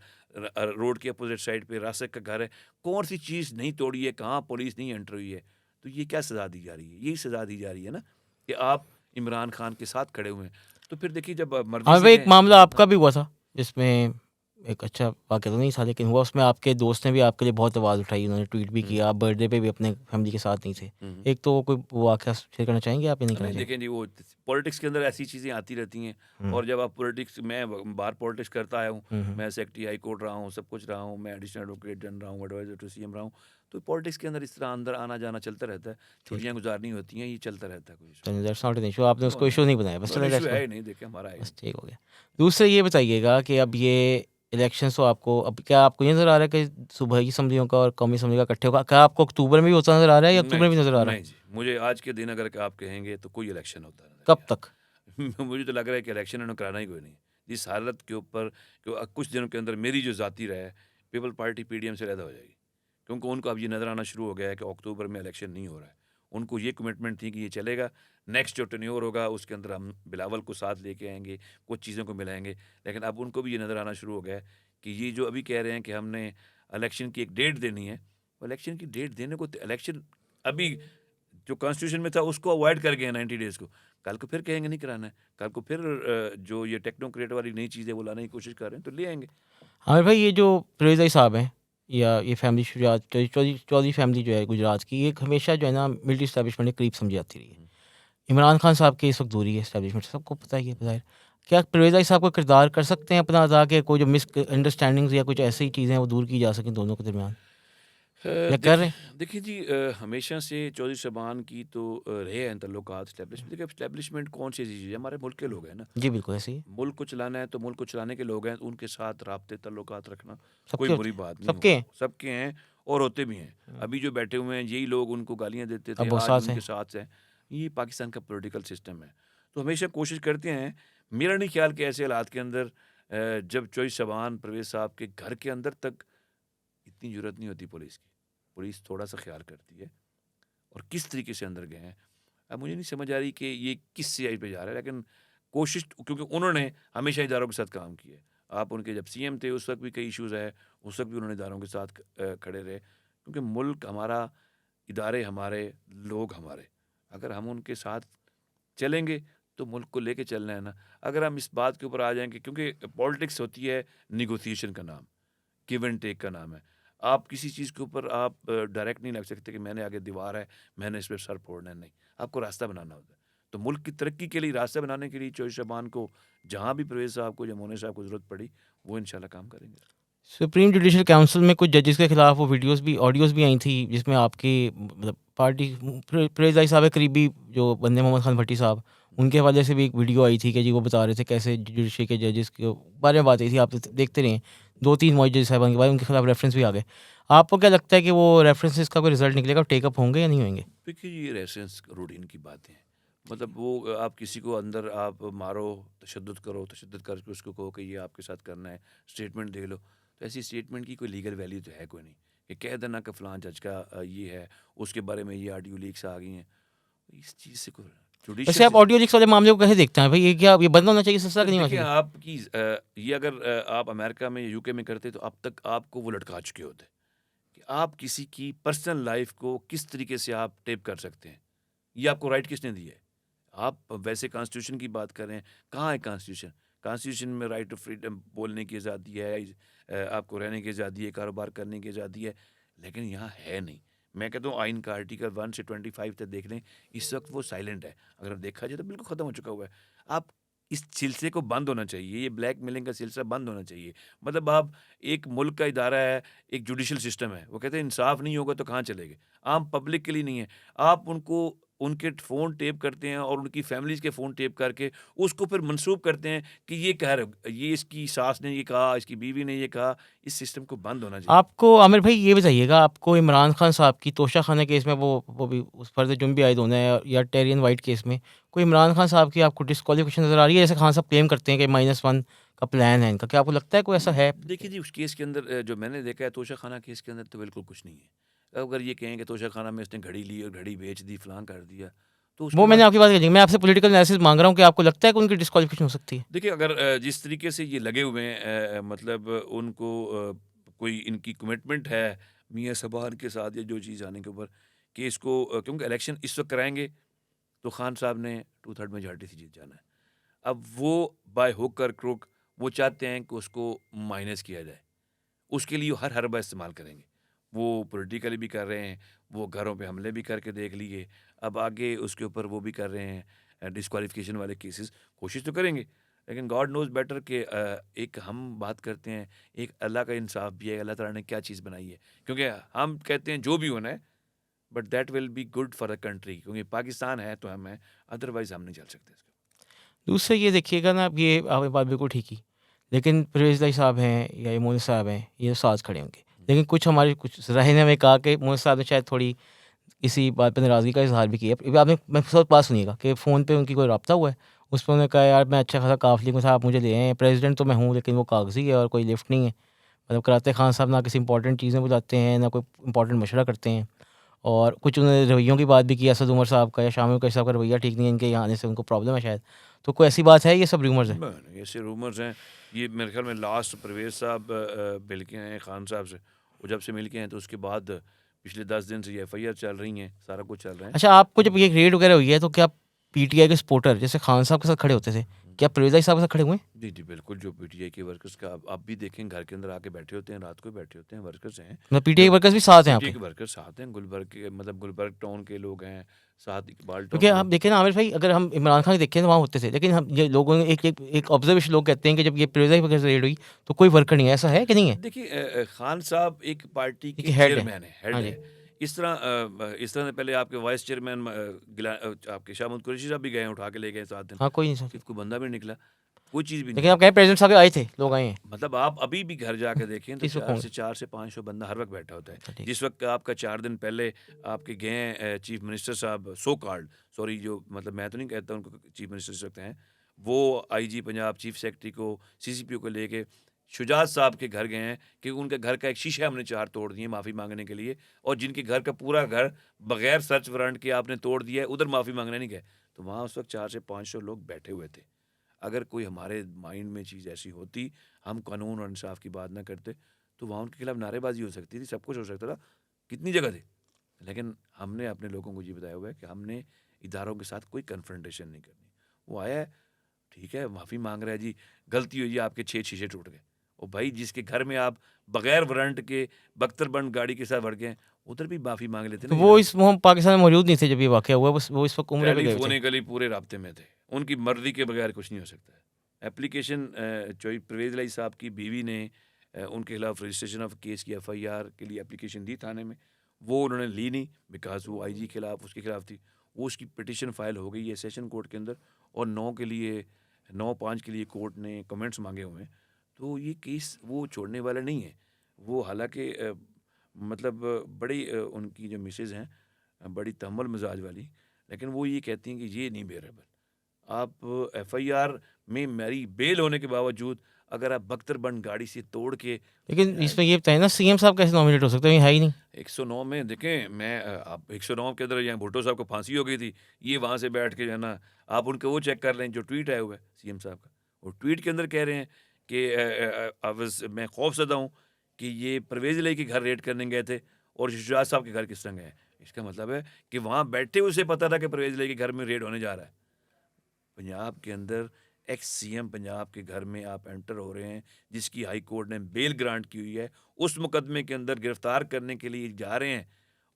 S2: रोड के अपोज़िट साइड पे रासिक का घर है। कौन-सी चीज़ नहीं तोड़ी है, कहाँ पुलिस नहीं एंटर हुई है। तो ये क्या सज़ा दी जा रही है? यही सज़ा दी जा रही है ना कि आप इमरान खान के साथ खड़े हुए हैं। तो फिर देखिए जब मर्ज़ी
S1: हाँ,
S2: से
S1: भाई एक
S2: गए।
S1: मामला आपका भी हुआ था, जिसमें एक अच्छा वाक़या तो नहीं था, लेकिन हुआ उसमें आपके दोस्त ने भी आपके लिए बहुत आवाज़ उठाई, उन्होंने ट्वीट भी
S2: हुँ,
S1: किया, आप बर्थडे पे भी अपने फैमिली के साथ नहीं थे।
S2: हुँ।
S1: एक तो कोई वाक़या शेयर करना चाहेंगे आप या नहीं करना
S2: नहीं
S1: चाहेंगे?
S2: देखें जी, वो पॉलिटिक्स के अंदर ऐसी चीज़ें आती रहती हैं
S1: हुँ,
S2: और जब आप पॉलिटिक्स, मैं बाहर पॉलिटिक्स करता आया हूँ,
S1: हुँ, हुँ।
S2: मैं सेक्रेटरी हाई कोर्ट रहा हूँ, सब कुछ रहा हूँ, मैं एडिशनल एडवोकेट जनरल रहा हूँ, एडवाइज़र टू सीएम रहा हूँ। तो पॉलिटिक्स के अंदर इस तरह अंदर आना-जाना चलता रहता है,
S1: ठीक
S2: छुट्टियाँ
S1: है।
S2: गुज़ारनी होती हैं, ये चलता रहता है, कोई इश्यू नहीं।
S1: चलिए दैट्स नॉट एन इश्यू, आपने
S2: नो,
S1: उसको
S2: नो,
S1: इश्यू नहीं बनाया, बस
S2: नो, नो
S1: चलिए दैट्स
S2: इश्यू
S1: कोई
S2: है ही नहीं, देखिए हमारा है ही
S1: बस
S2: नहीं।
S1: ठीक हो गया। दूसरा ये बताइएगा कि अब ये इलेक्शंस तो आपको अब क्या आपको ये नज़र आ रहा है कि सूबाई असम्बलियों का और कौमी असम्बली का इकट्ठे होगा? क्या आपको अक्टूबर में भी होता नज़र आ रहा है या अक्टूबर
S2: नहीं
S1: में भी
S2: जी,
S1: नज़र आ रहा है?
S2: नहीं जी, मुझे आज के दिन अगर आप कहेंगे तो कोई इलेक्शन होता नज़र नहीं
S1: कब
S2: आ
S1: तक?
S2: रहा। मुझे तो लग रहा है कि इलेक्शन इन्होंने कराना ही कोई नहीं है। जिस हालत के ऊपर कुछ दिनों के अंदर मेरी जो ज़ाती राय है, पीपल पार्टी पीडीएम से अलग हो जाएगी। क्योंकि उनको अब ये नज़र आना शुरू हो गया है कि अक्टूबर में इलेक्शन नहीं हो रहा है। उनको ये कमिटमेंट थी कि ये चलेगा, नेक्स्ट जो टेन्योर होगा उसके अंदर हम बिलावल को साथ लेके आएँगे, कुछ चीज़ों को मिलाएँगे। लेकिन अब उनको भी ये नज़र आना शुरू हो गया है कि ये जो अभी कह रहे हैं कि हमने इलेक्शन की एक डेट देनी है, वो इलेक्शन की डेट देने को इलेक्शन अभी जो कॉन्स्टिट्यूशन में था उसको अवॉइड कर गए हैं 90 डेज़ को। कल को फिर कहेंगे नहीं कराना है, कल को फिर जो ये टेक्नोक्रेट वाली नई चीज़ें वो लाने की कोशिश कर रहे हैं, तो ले आएँगे।
S1: आमिर भाई ये जो परवेज़ भाई साहब हैं या ये फैमिली शुजात चौधरी फैमिली जो है गुजरात की, ये हमेशा जो है ना मिलिट्री एस्टेब्लिशमेंट के करीब समझी जाती रही है।
S2: हुँ।
S1: इमरान खान साहब की इस वक्त दूरी है एस्टेब्लिशमेंट से, सबको पता ही है बज़ाहिर। क्या परवेज़ भाई साहब को किरदार कर सकते हैं अपना अदा कि कोई जो मिसअंडरस्टैंडिंग्स या कुछ ऐसी चीज़ें हैं वो दूर की जा सकें दोनों के दरमियान, या कर रहे
S2: देखिए
S1: हैं?
S2: देखिए जी, हमेशा से चौधरी साहबान की तो रहे हैं तल्लुकात एस्टेब्लिशमेंट। देखिए एस्टेब्लिशमेंट कौन-सी चीज़ है, हमारे मुल्क के लोग हैं ना।
S1: जी बिल्कुल ऐसे ही है।
S2: मुल्क को चलाना है तो मुल्क को चलाने के लोग हैं, तो उनके साथ राब्ते तल्लुकात रखना कोई
S1: सबके होते
S2: बुरी
S1: हैं,
S2: बात नहीं
S1: सबके
S2: होगी।
S1: हैं।
S2: सबके हैं और होते भी हैं।
S1: हुँ,
S2: अभी जो बैठे हुए हैं यही लोग उनको गालियाँ देते थे,
S1: अब वो
S2: आज
S1: साथ
S2: उनके
S1: हैं।
S2: साथ हैं। ये पाकिस्तान का पॉलिटिकल सिस्टम है। तो हमेशा कोशिश करते हैं, मेरा नहीं ख्याल कि ऐसे हालात के अंदर जब चौधरी साहबान परवेज़ साहब के घर के अंदर तक इतनी ज़रूरत नहीं होती पुलिस की। पुलिस थोड़ा-सा ख़्याल करती है और किस तरीके से अंदर गए हैं। अब मुझे नहीं समझ आ रही कि ये किस साइड पे जा रहा है, लेकिन कोशिश, क्योंकि उन्होंने हमेशा इदारों के साथ काम किया है। आप उनके जब सीएम थे उस वक़्त भी कई इश्यूज़ आए, उस वक़्त भी उन्होंने इदारों के साथ खड़े रहे। क्योंकि मुल्क हमारा, इदारे हमारे, लोग हमारे। अगर हम उनके साथ चलेंगे तो मुल्क को लेके चलना है ना। अगर हम इस बात के ऊपर आ जाएँ कि क्योंकि पॉलिटिक्स होती है नेगोशिएशन का नाम, गिव एंड टेक का नाम है। आप किसी चीज़ के ऊपर आप डायरेक्ट नहीं लग सकते कि मैंने आगे दीवार है, मैंने इस पे सर फोड़ना है, नहीं। आपको रास्ता बनाना होता है। तो मुल्क की तरक्की के लिए, रास्ता बनाने के लिए चौधरी साहबान को जहाँ भी परवेज़ साहब को या मोने साहब को ज़रूरत पड़ी, वो इंशाल्लाह काम करेंगे।
S1: सुप्रीम जुडिशल काउंसिल में कुछ जजेस के खिलाफ वो वीडियोस भी ऑडियोज़ भी आई थी जिसमें आपकी मतलब पार्टी परवेज़ भाई साहब के करीबी जो बंदे मोहम्मद खान भट्टी साहब, उनके हवाले से भी एक वीडियो आई थी कि जी वो बता रहे थे कैसे जुडिशरी के जजेस के बारे में बात आई थी। आप तो देखते रहे 2-3 मौजूद साहिबान के बारे में उनके खिलाफ रेफरेंस भी आ गए। आपको क्या लगता है कि वो रेफरेंसेस का कोई रिजल्ट निकलेगा, टेकअप होंगे या नहीं होंगे?
S2: देखिए, ये रेसेंस रूटीन की बातें हैं। मतलब वो आप किसी को अंदर आप मारो, तशद्दुद करके उसको कहो कि ये आपके साथ करना है, स्टेटमेंट दे लो। तो ऐसी स्टेटमेंट की कोई लीगल वैल्यू तो है कोई नहीं। कि कह देना कि फ़लाँ जज का ये है, उसके बारे में ये ऑडियो लीक्स आ गई हैं। इस चीज़ से कोई
S1: वैसे
S2: जुडिशियल
S1: आप ऑडियो लीक्स वाले मामले को कैसे देखते हैं भाई? ये क्या ये बंद होना चाहिए सिलसिला
S2: तो
S1: कि नहीं होना
S2: देखिए
S1: चाहिए?
S2: आपकी ये अगर आप अमेरिका में या यूके में करते तो अब तक आपको वो लटका चुके होते कि आप किसी की पर्सनल लाइफ को किस तरीके से आप टेप कर सकते हैं। ये आपको राइट किसने दिया है? आप वैसे कॉन्स्टिट्यूशन की बात कर रहे हैं, कहाँ है कॉन्स्टिट्यूशन? कॉन्स्टिट्यूशन में राइट टू फ्रीडम बोलने की आज़ादी है, आपको रहने की आज़ादी है, कारोबार करने की आज़ादी है, लेकिन यहाँ है नहीं। मैं कहता हूँ आइन का आर्टिकल 1 से 25 तक देख लें, इस वक़्त वो साइलेंट है। अगर देखा जाए तो बिल्कुल ख़त्म हो चुका हुआ है। आप इस सिलसिले को बंद होना चाहिए, ये ब्लैकमेलिंग का सिलसिला बंद होना चाहिए। मतलब आप एक मुल्क का इदारा है, एक जुडिशियल सिस्टम है, वो कहते हैं इंसाफ नहीं होगा तो कहाँ चलेंगे? आम पब्लिक के लिए नहीं है। आप उनको उनके फ़ोन टेप करते हैं और उनकी फैमिलीज़ के फ़ोन टेप करके उसको फिर मंसूब करते हैं कि ये कह रहे ये इसकी सास ने ये कहा, इसकी बीवी ने ये कहा। इस सिस्टम को बंद होना चाहिए।
S1: आपको आमिर भाई ये बताइएगा, आपको इमरान खान साहब की तोशाखाना केस में वो भी उस फर्द जुर्म भी आयद होना है या टेरियन वाइट केस में कोई इमरान खान साहब की आपको डिस्क्वालिफिकेशन नज़र आ रही है? जैसे खान साहब क्लेम करते हैं कि -1 का प्लान है इनका। क्या आपको लगता है कोई ऐसा है?
S2: देखिए जी, उस केस के अंदर जो मैंने देखा है तोशाखाना केस के अंदर तो बिल्कुल कुछ नहीं है। अगर ये कहें कि तोशाखाना में उसने घड़ी ली और घड़ी बेच दी, फलाँ कर दिया, तो उसके
S1: वो मैंने
S2: बाद
S1: आपकी बात कही, मैं आपसे पॉलिटिकल एनालिसिस माँग रहा हूँ कि आपको लगता है कि उनकी डिस्क्वालिफिकेशन हो सकती है?
S2: देखिए अगर जिस तरीके से ये लगे हुए हैं मतलब उनको कोई इनकी कमिटमेंट है मियाँ सबार के साथ या जो चीज़ आने के ऊपर कि इसको क्योंकि इलेक्शन इस वक्त कराएंगे तो खान साहब ने 2/3 मेजॉरिटी से जीत जाना है। अब वो बाय हुक और क्रुक वो चाहते हैं कि उसको माइनस किया जाए। उसके लिए वो हर हरबा इस्तेमाल करेंगे। वो पॉलिटिकली भी कर रहे हैं, वो घरों पे हमले भी करके देख लिए, अब आगे उसके ऊपर वो भी कर रहे हैं डिस्क्वालिफ़िकेशन वाले केसेस, कोशिश तो करेंगे। लेकिन गॉड नोज़ बेटर कि एक हम बात करते हैं, एक अल्लाह का इंसाफ़ भी है, अल्लाह ताला ने क्या चीज़ बनाई है। क्योंकि हम कहते हैं जो भी होना है, but that will be good for the country क्योंकि पाकिस्तान है तो हम हैं, अदरवाइज़ हम नहीं चल सकते इसके।
S1: दूसरा ये देखिएगा ना, ये आपकी बात बिल्कुल ठीक ही, लेकिन परवेज़ भाई साहब हैं या ये मोदी साहब हैं, ये तो साथ खड़े होंगे। लेकिन कुछ हमारे कुछ रहने में कहा कि मोदी साहब ने शायद थोड़ी इसी बात पे नाराज़गी का इज़हार भी किया। अभी आपने मैं सब बात सुनिएगा कि फ़ोन पे उनकी कोई राब्ता हुआ है, उस पे उन्होंने कहा यार मैं अच्छा खासा काफ़िले के साथ आप मुझे ले आए हैं, प्रेज़िडेंट तो मैं हूँ लेकिन वो कागज़ी है और कोई लिफ्ट नहीं है। मतलब कराते खान साहब ना किसी इंपॉर्टेंट चीज़ें बुलाते हैं, ना कोई इंपॉर्टेंट मशवरा करते हैं। और कुछ उन्होंने रवैयों की बात भी की, असद उमर साहब का या शामिल कैफ साहब का रवैया ठीक नहीं है, इनके यहाँ आने से उनको प्रॉब्लम है शायद। तो कोई ऐसी बात है, ये सब रूमर्स हैं?
S2: नहीं, ऐसे रूमर्स हैं, ये मेरे ख़्याल में लास्ट परवेज़ साहब मिल के आए हैं खान साहब से। वो जब से मिल के आए हैं तो उसके बाद पिछले 10 दिन से ये एफआईआर चल रही हैं, सारा कुछ चल रहा है।
S1: अच्छा, आपको जब ये रेड वगैरह हुई है तो क्या पीटीआई के सपोर्टर जैसे खान साहब के साथ खड़े होते थे, क्या परवेज़ भाई साहब के साथ खड़े हुए हैं?
S2: जी, जी, बिल्कुल, जो पीटीआई के वर्कर्स का आप भी देखें घर के अंदर आके बैठे होते हैं, रात को बैठे होते हैं, वर्कर्स हैं,
S1: मतलब पीटीआई
S2: जो
S1: के वर्कर्स भी साथ हैं
S2: पीटीआई
S1: आपके?
S2: के वर्कर्स साथ हैं, गुलबर्ग के मतलब गुलबर्ग टाउन के लोग हैं, साथ इकबाल टाउन
S1: क्योंकि
S2: के
S1: आप
S2: लोग।
S1: देखें ना आमिर भाई, अगर हम इमरान खान की देखें तो वहाँ होते थे, लेकिन हम ये लोगों ने एक ऑब्जर्वेशन लोग कहते हैं कि जब ये परवेज़ भाई वगैरह से रेड हुई तो कोई वर्कर नहीं है, ऐसा है कि नहीं है?
S2: देखिए खान साहब एक पार्टी के
S1: देखिए हेड है।
S2: चेयरमैन है, हेड
S1: हाँ जी।
S2: है। इस तरह से पहले आपके वाइस चेयरमैन आपके शाहमूद कुरैशी साहब भी गए हैं, उठा के ले गए 7 दिन।
S1: हाँ, कोई नहीं सर।
S2: फिर कोई बंदा भी नहीं निकला, कोई चीज़ भी नहीं
S1: लेकिन
S2: है।
S1: आप कहें प्रेज़िडेंट साहब आए थे, लोग आए हैं।
S2: मतलब आप अभी भी घर जाके देखें तो
S1: किस वक़्त होंगे?
S2: 4 से 500 बंदा हर वक़्त बैठा होता है।
S1: अच्छा ठीक।
S2: जिस वक़्त आपका 4 दिन पहले आपके गए हैं चीफ मिनिस्टर साहब सो कॉल्ड सॉरी जो मतलब मैं तो नहीं कहता उनको चीफ मिनिस्टर इस वक़्त हैं। वो आईजी पंजाब चीफ सेक्रेटरी को, सीसीपीओ को लेके शुजात साहब के घर गए हैं कि उनके घर का एक शीशा हमने 4 तोड़ दिए माफ़ी माँगने के लिए और जिनके घर का पूरा घर बगैर सर्च वारंट के आपने तोड़ दिया है, उधर माफ़ी माँगने नहीं गए। तो वहाँ उस वक़्त 4 से 500 लोग बैठे हुए थे। अगर कोई हमारे माइंड में चीज़ ऐसी होती, हम कानून और इंसाफ की बात ना करते, तो वहाँ उनके खिलाफ नारेबाज़ी हो सकती थी, सब कुछ हो सकता था। कितनी जगह थी। लेकिन हमने अपने लोगों को ये बताया हुआ है कि हमने इदारों के साथ कोई कन्फ्रंटेशन नहीं करनी। वो आया है, ठीक है, माफ़ी माँग रहा है जी, गलती हुई है, आपके 6 शीशे टूट गए। ओ भाई, जिसके घर में आप बगैर वारंट के बख्तरबंद गाड़ी के साथ भड़ गए, उधर भी माफ़ी माँग लेते
S1: तो
S2: ना जनाब।
S1: वो हम पाकिस्तान में मौजूद नहीं थे जब ये वाक़या हुआ, बस वो इस वक़्त उम्रे पे गए हुए थे।
S2: टेलीफ़ोनिकली पूरे राब्ते में थे। उनकी मर्ज़ी के बगैर कुछ नहीं हो सकता है। एप्लीकेशन जो परवेज़ इलाही साहब की बीवी ने उनके खिलाफ रजिस्ट्रेशन ऑफ केस की एफआईआर के लिए एप्लीकेशन दी थाने में। वो उन्होंने ली नहीं बिकॉज़ वो आईजी के खिलाफ उसके खिलाफ थी। वो उसकी पिटीशन फ़ाइल हो गई है सेशन कोर्ट के अंदर और 9/5 के लिए कोर्ट ने कमेंट्स माँगे हुए हैं। तो ये केस वो छोड़ने वाला नहीं है। वो हालाँकि मतलब बड़ी उनकी जो मिसेज़ हैं बड़ी तहम्मुल मिज़ाज वाली, लेकिन वो ये कहती हैं कि ये नहीं बेरेबल। आप एफआईआर में मेरी बेल होने के बावजूद अगर आप बख्तरबंद गाड़ी से तोड़ के
S1: लेकिन इसमें ये बताइए ना सीएम साहब कैसे नॉमिनेट हो सकते हैं, ये है ही नहीं।
S2: 109 में देखें, मैं आप 109 के अंदर यहाँ भुट्टो साहब को फांसी हो गई थी, ये वहाँ से बैठ के जो है ना, आप उनके वो चेक कर लें जो ट्वीट आया हुआ है सीएम साहब का। वो ट्वीट के अंदर कह रहे हैं कि मैं खौफजदा हूँ कि ये परवेज़ इलाही के घर रेड करने गए थे और शुजात साहब के घर किस तरह गए हैं। इसका मतलब है कि वहाँ बैठे उसे पता था कि परवेज़ इलाही के घर में रेड होने जा रहा है। पंजाब के अंदर एक्स सीएम पंजाब के घर में आप एंटर हो रहे हैं, जिसकी हाई कोर्ट ने बेल ग्रांट की हुई है, उस मुकदमे के अंदर गिरफ्तार करने के लिए जा रहे हैं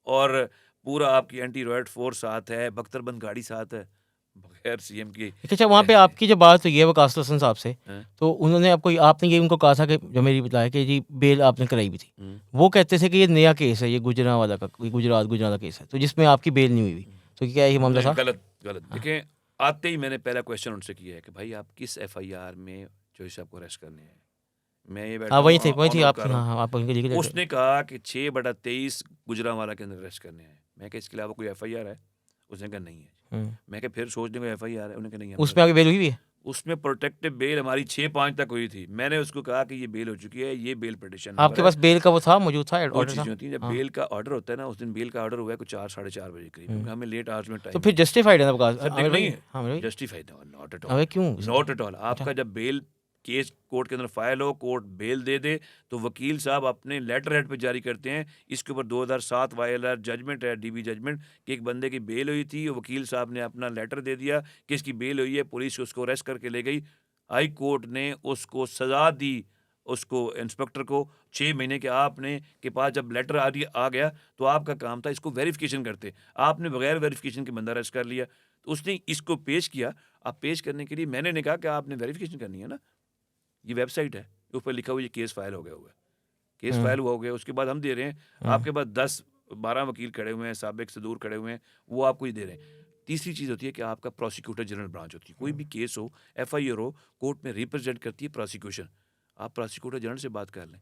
S2: और पूरा आपकी एंटी रॉयट फोर्स साथ है, बख्तरबंद गाड़ी साथ है, बगैर सीएम की।
S1: अच्छा, वहाँ पे आपकी जब बात हुई है वकास हसन साहब से,
S2: हैं?
S1: तो उन्होंने आपने ये उनको कहा था कि जो मेरी बताया कि जी बेल आपने कराई हुई थी, वो कहते थे कि ये नया केस है, ये गुजरांवाला का, गुजरात केस है, तो जिसमें आपकी बेल नहीं हुई। तो क्या ये मामला
S2: नहीं,
S1: था?
S2: गलत गलत। देखें, आते ही मैंने पहला क्वेश्चन उनसे किया है कि भाई आप किस एफआईआर में चौधरी साहब को अरेस्ट करने हैं। मैं ये बैठा
S1: हाँ,
S2: हूँ
S1: वही थी
S2: ऑन
S1: आप,
S2: कर रहा
S1: हाँ
S2: हूँ।
S1: हाँ, आप उनके लिखे थे।
S2: उसने कहा कि 6/23 गुजरांवाला के अंदर अरेस्ट करने हैं। मैं कहा इसके अलावा कोई एफआईआर है? उसने कहा नहीं है। मैं कहा फिर सोचने को एफआईआर है? उन्होंने कहा नहीं है।
S1: उसमें आगे बेल हुई भी है?
S2: उसमें प्रोटेक्टिव बेल हमारी 6/5 तक हुई थी। मैंने उसको कहा कि ये बेल हो चुकी है, ये बेल पिटिशन नंबर
S1: आपके
S2: है।
S1: पास बेल का वो था, मौजूद था,
S2: दो
S1: ऑर्डर था?
S2: चीज़ें होती हैं, जब
S1: हाँ।
S2: बेल का ऑर्डर होता है ना, उस दिन बेल का ऑर्डर हुआ है कुछ 4 साढ़े 4 बजे करीब, क्योंकि हमें लेट आवर्स में
S1: तो
S2: टाइम
S1: फिर जस्टिफाइड है ना वकास
S2: सर
S1: आमिर
S2: नहीं
S1: भाई?
S2: है,
S1: हाँ आमिर भाई,
S2: जस्टिफाइड नॉट एट ऑल,
S1: अबे क्यों इसमें?
S2: Not at all.
S1: अच्छा,
S2: आपका जब बेल केस कोर्ट के अंदर फाइल हो, कोर्ट बेल दे दे, तो वकील साहब अपने लेटर हेड पे जारी करते हैं। इसके ऊपर 2007 वायलर जजमेंट है, डीबी जजमेंट, कि एक बंदे की बेल हुई थी, वकील साहब ने अपना लेटर दे दिया कि इसकी बेल हुई है, पुलिस उसको अरेस्ट करके ले गई। हाई कोर्ट ने उसको सज़ा दी, उसको इंस्पेक्टर को 6 महीने के। आपने के पास जब लेटर आ गया तो आपका काम था इसको वेरिफिकेशन करते, आपने बगैर वेरिफिकेशन के बंदा अरेस्ट कर लिया। तो उसने इसको पेश किया। अब पेश करने के लिए मैंने ने कहा कि आपने वेरिफिकेशन करनी है ना, ये वेबसाइट है, ऊपर लिखा हुआ ये केस फाइल हो गया हुआ है, केस फाइल हुआ हो गया। उसके बाद हम दे रहे हैं, आपके पास 10-12 वकील खड़े हुए हैं, साबिक सदूर खड़े हुए हैं, वो आपको ही दे रहे हैं। तीसरी चीज़ होती है कि आपका प्रोसिक्यूटर जनरल ब्रांच होती है। कोई भी केस हो, एफआईआर हो, कोर्ट में रिप्रेजेंट करती है प्रोसिक्यूशन। आप प्रोसिक्यूटर जनरल से बात कर लें।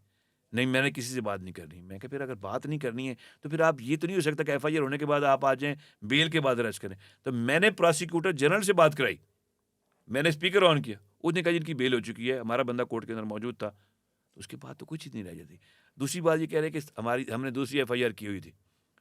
S2: नहीं, मैंने किसी से बात नहीं करनी। मैं कहा फिर अगर बात नहीं करनी है तो फिर आप ये तो नहीं हो सकता कि एफआईआर होने के बाद आप आ जाएं, बेल के बाद अरेस्ट करें। तो मैंने प्रोसिक्यूटर जनरल से बात कराई, मैंने स्पीकर ऑन किया, उसने कहा जिनकी बेल हो चुकी है, हमारा बंदा कोर्ट के अंदर मौजूद था। तो उसके बाद तो कोई चीज़ नहीं रह जाती। दूसरी बात ये कह रहे हैं कि हमने दूसरी एफआईआर की हुई थी।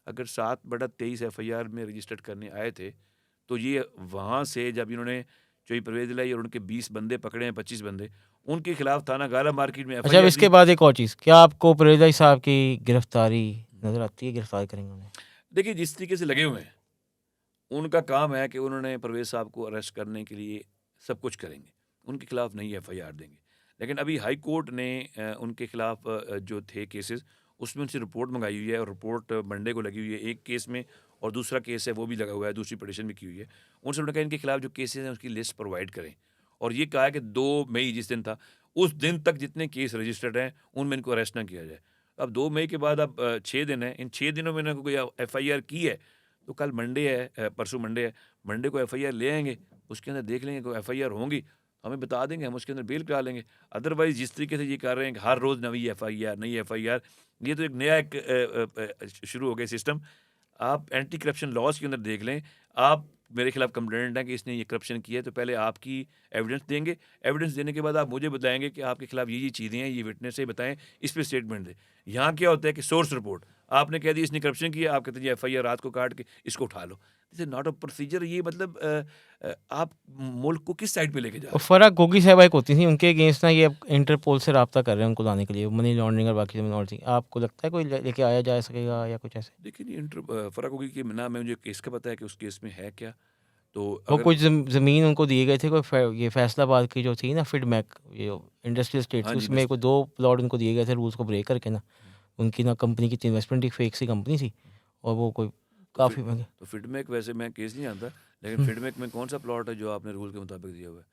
S2: अगर 7/23 एफआईआर में रजिस्टर्ड करने आए थे, तो ये वहाँ से जब इन्होंने जो परवेज़ इलाही और उनके 20 बंदे पकड़े हैं, 25 बंदे, उनके खिलाफ थाना गाला मार्केट में
S1: अच्छा, अब
S2: एफआईआर
S1: इसके
S2: दी।
S1: बाद एक और चीज़, क्या आपको परवेज़ साहब की गिरफ्तारी नज़र आती है, गिरफ्तार करेंगे उन्हें?
S2: देखिए, जिस तरीके से लगे हुए हैं, उनका काम है कि उन्होंने परवेज़ साहब को अरेस्ट करने के लिए सब कुछ करेंगे, उनके खिलाफ नई एफआईआर देंगे। लेकिन अभी हाई कोर्ट ने उनके खिलाफ जो थे केसेस, उसमें उनसे रिपोर्ट मंगाई हुई है और रिपोर्ट मंडे को लगी हुई है एक केस में, और दूसरा केस है वो भी लगा हुआ है, दूसरी पिटीशन भी की हुई है। उनसे उन्होंने कहा इनके खिलाफ जो केसेस हैं उसकी लिस्ट प्रोवाइड करें, और ये कहा है कि 2 मई जिस दिन था, उस दिन तक जितने केस रजिस्टर्ड हैं उनमें इनको अरेस्ट ना किया जाए। अब 2 मई के बाद अब 6 दिन हैं, इन 6 दिनों में इन्होंने कोई एफआईआर की है तो कल मंडे है, परसों मंडे है, मंडे को एफआईआर ले आएंगे, उसके अंदर देख लेंगे कोई एफआईआर होंगी, हमें बता देंगे, हम उसके अंदर बेल करा लेंगे। अदरवाइज़ जिस तरीके से ये कर रहे हैं कि हर रोज़ नई एफआईआर, ये तो एक नया शुरू हो गया सिस्टम। आप एंटी करप्शन लॉज के अंदर देख लें, आप मेरे खिलाफ कंप्लेंट है कि इसने ये करप्शन किया है, तो पहले आपकी एविडेंस देंगे, एविडेंस देने के बाद आप मुझे बताएंगे कि आपके खिलाफ ये चीज़ें हैं, ये विटनेस है, बताएं, इस पर स्टेटमेंट दें। यहाँ क्या होता है कि सोर्स रिपोर्ट, आपने कह दी इसने करप्शन किया, आप कहते हैं एफआईआर रात को काट के इसको उठा लो। This is not a procedure. ये मतलब आप मुल्क को किस साइड पे लेके जा
S1: और
S2: रहे हैं?
S1: फ़र्क गोगी साहब एक होती थी, उनके अगेंस्ट ना ये अब इंटरपोल से रब्ता कर रहे हैं उनको लाने के लिए, मनी लॉन्ड्रिंग और बाकी मिनॉरिटी। आपको लगता है कोई लेके आया जा सकेगा या कुछ ऐसे?
S2: देखिए नहीं, फ़र्क होगी कि ना मैं मुझे केस का पता है कि उस केस में है क्या। तो
S1: वो
S2: अगर
S1: कुछ ज़मीन उनको दिए गए थे, ये फैसलाबाद की जो थी ना फिडमैक, ये इंडस्ट्रियल स्टेट
S2: हाँ
S1: थी,
S2: जी,
S1: उसमें
S2: बस
S1: को 2 प्लॉट उनको दिए गए थे रूल्स को ब्रेक करके ना। उनकी ना कंपनी की इन्वेस्टमेंट एक फेक सी कंपनी थी, और वो कोई
S2: तो फिर
S1: काफ़ी महंगे।
S2: तो फिडमेक वैसे मैं केस नहीं जानता, लेकिन
S1: हुँ।
S2: फिडमेक में कौन सा प्लॉट है जो आपने रूल के मुताबिक दिया हुआ है?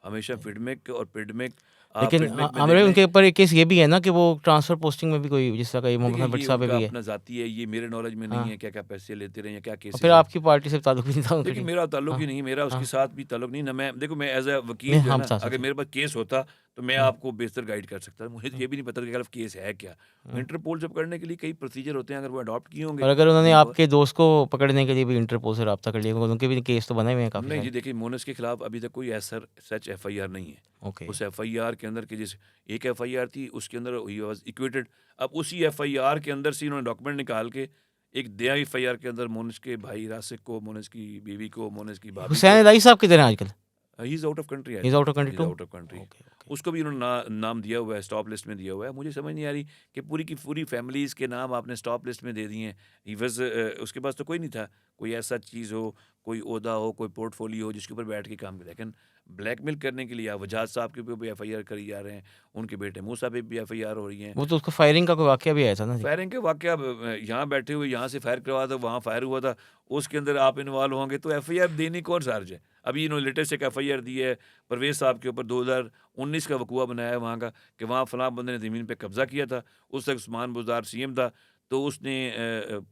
S2: हमेशा फिडमेक और पिडमेक, आप
S1: लेकिन
S2: फिडमेक में
S1: आमिर
S2: देख
S1: भाई,
S2: लें।
S1: उनके ऊपर एक केस ये भी है ना कि वो ट्रांसफ़र पोस्टिंग में भी कोई, जिस तरह का ये मोहम्मद
S2: देखिए
S1: हसन भट्ट
S2: ये
S1: साहब पे
S2: उनका
S1: भी है।
S2: अपना ज़ाती है, ये मेरे नॉलेज में नहीं
S1: हाँ,
S2: है क्या-क्या पैसे लेते रहे हैं, क्या
S1: और फिर
S2: केसेज़ हैं।
S1: आपकी पार्टी से ताल्लुक भी नहीं था उनका
S2: देखिए
S1: जी।
S2: मेरा ताल्लुक
S1: हाँ,
S2: ही नहीं, मेरा उसके
S1: हाँ।
S2: साथ भी ताल्लुक नहीं ना। मैं देखो, मैं एज़ अ
S1: नहीं,
S2: वकील जो है
S1: हाँ,
S2: ना,
S1: बता
S2: अगर
S1: सकते।
S2: मेरे पास केस होता तो मैं
S1: हुँ,
S2: आपको बेहतर गाइड कर सकता। मुझे तो
S1: हुँ,
S2: ये भी नहीं पता कि खिलाफ केस है क्या।
S1: हुँ।
S2: इंटरपोल से पकड़ने के लिए कई प्रोसीजर होते हैं, अगर वो अडॉप्ट किए होंगे
S1: और अगर उन्होंने
S2: जिनको।
S1: आपके दोस्त को पकड़ने के लिए भी इंटरपोल से रब्ता कर लिया, क्योंकि उनके भी केस तो बने हुए हैं काफ़ी
S2: नहीं जी,
S1: सारे।
S2: देखिए मोनस के खिलाफ अभी तक कोई ऐसा सच एफआईआर नहीं है।
S1: ओके।
S2: उस एफआईआर के के अंदर कि जिस एक FIR थी उसके अंदर ही वाज इक्वेटेड। अब उसी FIR के अंदर से इन्होंने डॉक्यूमेंट निकाल के एक नया FIR के अंदर मोनिस के भाई रासिक को, मोनिस की बीवी को, मोनिस की भाभी
S1: हुसैन
S2: को,
S1: इलाही साहब किधर हैं आजकल?
S2: He is out of country I
S1: he is
S2: think,
S1: out of country
S2: he is
S1: too?
S2: Out of country.
S1: Okay okay.
S2: उसको भी उन्होंने नाम दिया हुआ है, स्टॉप लिस्ट में दिया हुआ है। मुझे समझ नहीं आ रही कि पूरी की पूरी फैमिलीज़ के नाम आपने स्टॉप लिस्ट में दे दिए हैं। ही वाज़ उसके पास तो कोई नहीं था, कोई ऐसा चीज़ हो, कोई ओहदा हो, कोई पोर्टफोलियो हो जिसके ऊपर बैठ के काम करे। लेकिन ब्लैकमेल करने के लिए वजाद साहब के ऊपर भी FIR करी जा रहे हैं, उनके बेटे मूसा पे भी FIR हो रही हैं।
S1: वो तो उसका फायरिंग का कोई वाकया भी आया था ना जी?
S2: फायरिंग के वाक़या यहाँ बैठे हुए यहाँ से फायर करवा था, वहाँ फायर हुआ था, उसके अंदर आप इन्वॉल्व होंगे तो FIR देनी कौन सा हर्ज है? अभी इन्होंने लेटेस्ट एक FIR दी है परवेज़ साहब के ऊपर, 2019 का वक़ूआ बनाया है वहाँ का कि वहाँ फलाँ बंदे ने ज़मीन पे कब्ज़ा किया था। उस वक़्त उस्मान बुज़दार CM था, तो उसने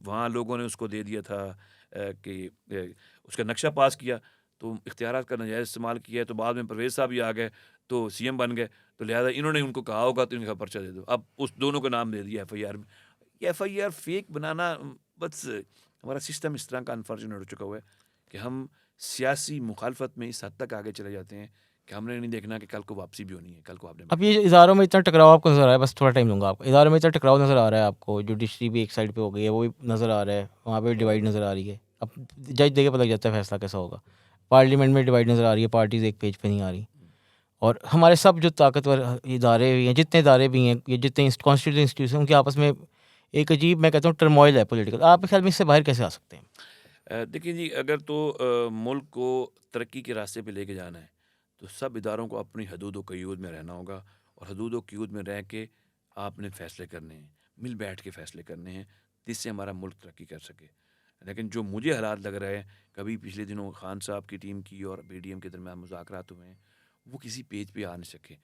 S2: वहाँ लोगों ने उसको दे दिया था कि उसका नक्शा पास किया, तो इख्तियारात का नाजायज़ इस्तेमाल किया है, तो बाद में परवेज़ साहब ही आ गए, तो CM बन गए। तो लिहाजा इन्होंने उनको कहा होगा तो इनका पर्चा दे दो। अब उस दोनों का नाम दे दिया FIR में। ये FIR फेक बनाना बस हमारा सिस्टम इस तरह का अनफॉर्चुनेट हो चुका हुआ है कि हम सियासी मुखालफत में इस हद तक आगे चले जाते हैं कि हमने नहीं देखना कि कल को वापसी भी होनी है, कल को आपने
S1: अब ये इदारों में इतना टकराव आपको नज़र आ रहा है, बस थोड़ा टाइम दूंगा आपको, इदारों में इतना टकराव नज़र आ रहा है आपको, जुडिशरी भी एक साइड पे हो गई है, वो भी नज़र आ रहा है, वहाँ पे डिवाइड नज़र आ रही है। अब जज देखे पता लग जाता है फैसला कैसा होगा। पार्लियामेंट में डिवाइड नज़र आ रही है, पार्टीज़ एक पेज पे नहीं आ रही, और हमारे सब जो ताकतवर इदारे भी हैं, जितने इदारे भी हैं, ये जितने कॉन्स्टिट्यूशन इंस्टीट्यूशन, उनके आपस में एक अजीब, मैं कहता हूँ, टर्मोइल है पॉलिटिकल। आपके ख्याल में इससे बाहर कैसे आ सकते हैं?
S2: देखिए जी, अगर तो मुल्क को तरक्की के रास्ते पे लेके जाना है तो सब इदारों को अपनी हदूद व क़यूद में रहना होगा, और हदूद व क़यूद में रह के आपने फ़ैसले करने हैं, मिल बैठ के फ़ैसले करने हैं, जिससे हमारा मुल्क तरक्की कर सके। लेकिन जो मुझे हालात लग रहे हैं, कभी पिछले दिनों खान साहब की टीम की और BDM के दरमियान मुज़ाकरात हुए हैं, वो किसी पेज पे आ नहीं सके।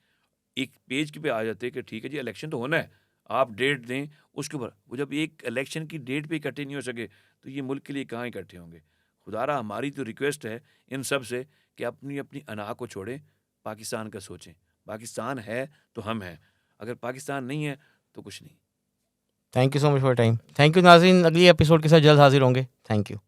S2: एक पेज के पे आ जाते कि ठीक है जी इलेक्शन तो होना है, आप डेट दें उसके ऊपर। वो जब एक इलेक्शन की डेट पे इकट्ठे नहीं हो सके तो ये मुल्क के लिए कहाँ इकट्ठे होंगे? खुदारा हमारी तो रिक्वेस्ट है इन सब से कि अपनी अपनी अना को छोड़ें, पाकिस्तान का सोचें। पाकिस्तान है तो हम हैं, अगर पाकिस्तान नहीं है तो कुछ नहीं।
S1: Thank you so much for time. Thank you नाज़रीन, अगली एपिसोड के साथ जल्द हाजिर होंगे। Thank you.